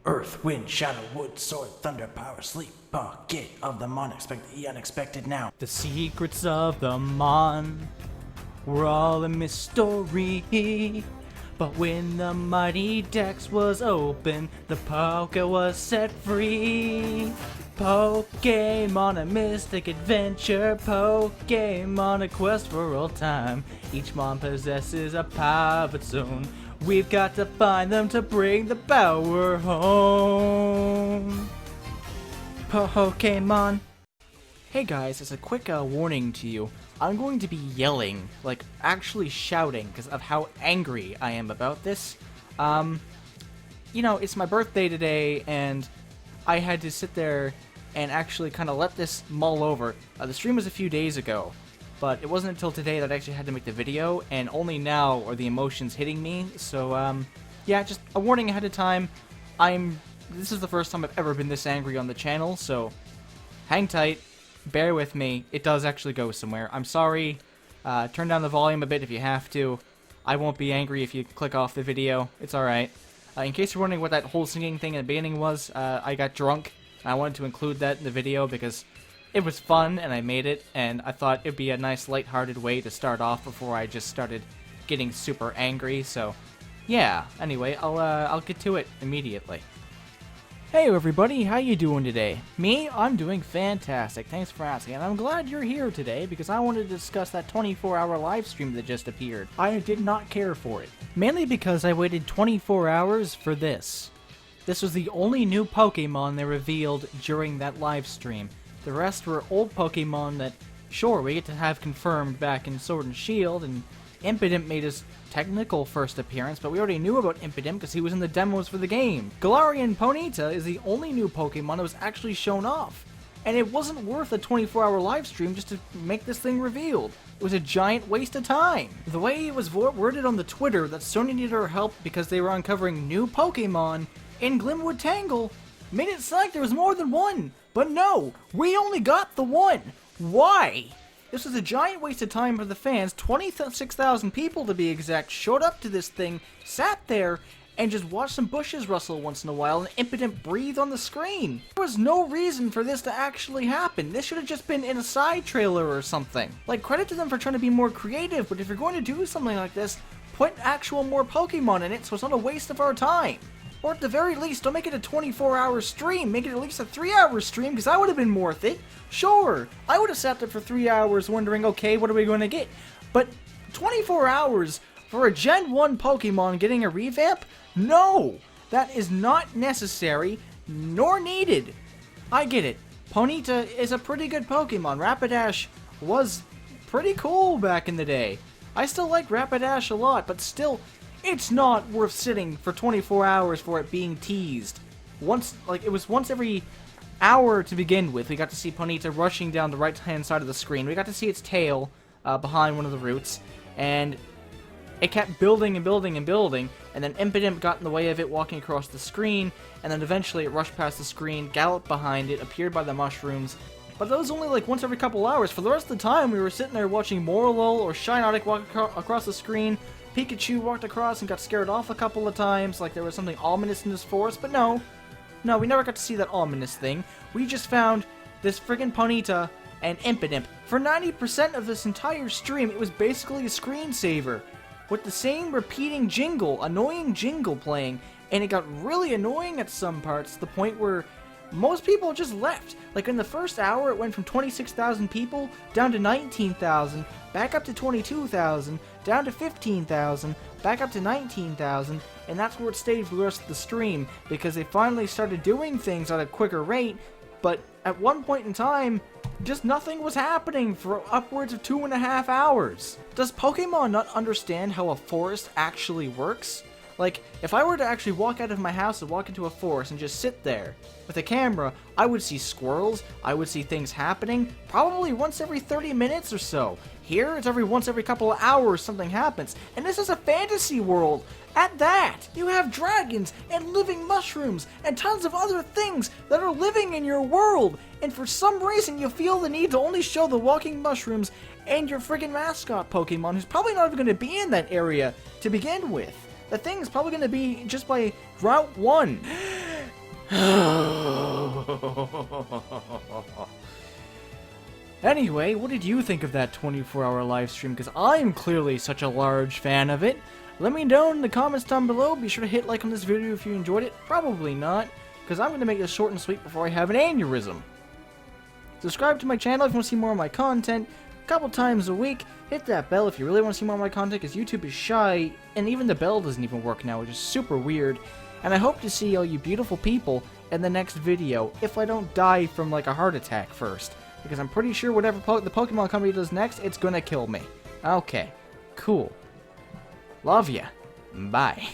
Earth, wind, shadow, wood, sword, thunder, power, sleep, pocket of the the unexpected now. The secrets of the Mon were all a mystery. But when the mighty Dex was open, the Poké was set free. Pokemon, a mystic adventure. Pokemon, a quest for all time. Each Mon possesses a power of its own. We've got to find them to bring the power home. Pokemon. Hey guys, as a quick warning to you, I'm going to be yelling, like actually shouting, because of how angry I am about this. You know, it's my birthday today, and I had to sit there and actually kind of let this mull over. The stream was a few days ago, but it wasn't until today that I actually had to make the video, and only now are the emotions hitting me. So, yeah, just a warning ahead of time. This is the first time I've ever been this angry on the channel, so hang tight. Bear with me. It does actually go somewhere. I'm sorry. Turn down the volume a bit if you have to. I won't be angry if you click off the video. It's alright. In case you're wondering what that whole singing thing in the beginning was, I got drunk. And I wanted to include that in the video because it was fun and I made it. And I thought it'd be a nice lighthearted way to start off before I just started getting super angry. So, yeah. Anyway, I'll get to it immediately. Hey everybody, how you doing today? Me? I'm doing fantastic, thanks for asking, and I'm glad you're here today because I wanted to discuss that 24-hour live stream that just appeared. I did not care for it. Mainly because I waited 24 hours for this. This was the only new Pokemon they revealed during that live stream. The rest were old Pokemon that, sure, we get to have confirmed back in Sword and Shield, and Impidimp made his technical first appearance, but we already knew about Impidimp because he was in the demos for the game. Galarian Ponyta is the only new Pokemon that was actually shown off, and it wasn't worth a 24-hour live stream just to make this thing revealed. It was a giant waste of time. The way it was worded on the Twitter that Sony needed our help because they were uncovering new Pokemon in Glimmerwood Tangle made it sound like there was more than one, but no, we only got the one. Why? This was a giant waste of time for the fans. 26,000 people, to be exact, showed up to this thing, sat there, and just watched some bushes rustle once in a while, and Impidimp breathe on the screen. There was no reason for this to actually happen. This should have just been in a side trailer or something. Like, credit to them for trying to be more creative, but if you're going to do something like this, put actual more Pokemon in it so it's not a waste of our time. Or at the very least, don't make it a 24-hour stream. Make it at least a 3-hour stream, because that would have been worth it. Sure, I would have sat there for 3 hours wondering, okay, what are we going to get? But 24 hours for a Gen 1 Pokemon getting a revamp? No! That is not necessary, nor needed. I get it. Ponyta is a pretty good Pokemon. Rapidash was pretty cool back in the day. I still like Rapidash a lot, but still, it's not worth sitting for 24 hours for it being teased. It was once every hour to begin with. We got to see Ponyta rushing down the right-hand side of the screen. We got to see its tail behind one of the roots, and it kept building and building and building, and then Impidimp got in the way of it walking across the screen, and then eventually it rushed past the screen, galloped behind it, appeared by the mushrooms. But that was only like once every couple hours. For the rest of the time, we were sitting there watching Morlul or Shiinotic walk across the screen. Pikachu walked across and got scared off a couple of times, like there was something ominous in this forest, but no, we never got to see that ominous thing. We just found this friggin' Ponyta and Impidimp. For 90% of this entire stream, it was basically a screensaver, with the same repeating jingle, annoying jingle playing, and it got really annoying at some parts, to the point where most people just left. Like in the first hour, it went from 26,000 people down to 19,000, back up to 22,000, down to 15,000, back up to 19,000, and that's where it stayed for the rest of the stream, because they finally started doing things at a quicker rate, but at one point in time, just nothing was happening for upwards of 2.5 hours. Does Pokemon not understand how a forest actually works? Like, if I were to actually walk out of my house and walk into a forest and just sit there with a camera, I would see squirrels, I would see things happening, probably once every 30 minutes or so. Here, it's once every couple of hours something happens, and this is a fantasy world. At that, you have dragons and living mushrooms and tons of other things that are living in your world, and for some reason you feel the need to only show the walking mushrooms and your friggin' mascot Pokemon, who's probably not even going to be in that area to begin with. The thing's probably going to be just by Route 1. Anyway, what did you think of that 24-hour live stream? Because I'm clearly such a large fan of it. Let me know in the comments down below. Be sure to hit like on this video if you enjoyed it. Probably not, because I'm going to make this short and sweet before I have an aneurysm. Subscribe to my channel if you want to see more of my content a couple times a week. Hit that bell if you really want to see more of my content, because YouTube is shy, and even the bell doesn't even work now, which is super weird. And I hope to see all you beautiful people in the next video, if I don't die from like a heart attack first. Because I'm pretty sure whatever the Pokemon Company does next, it's gonna kill me. Okay, cool. Love ya. Bye.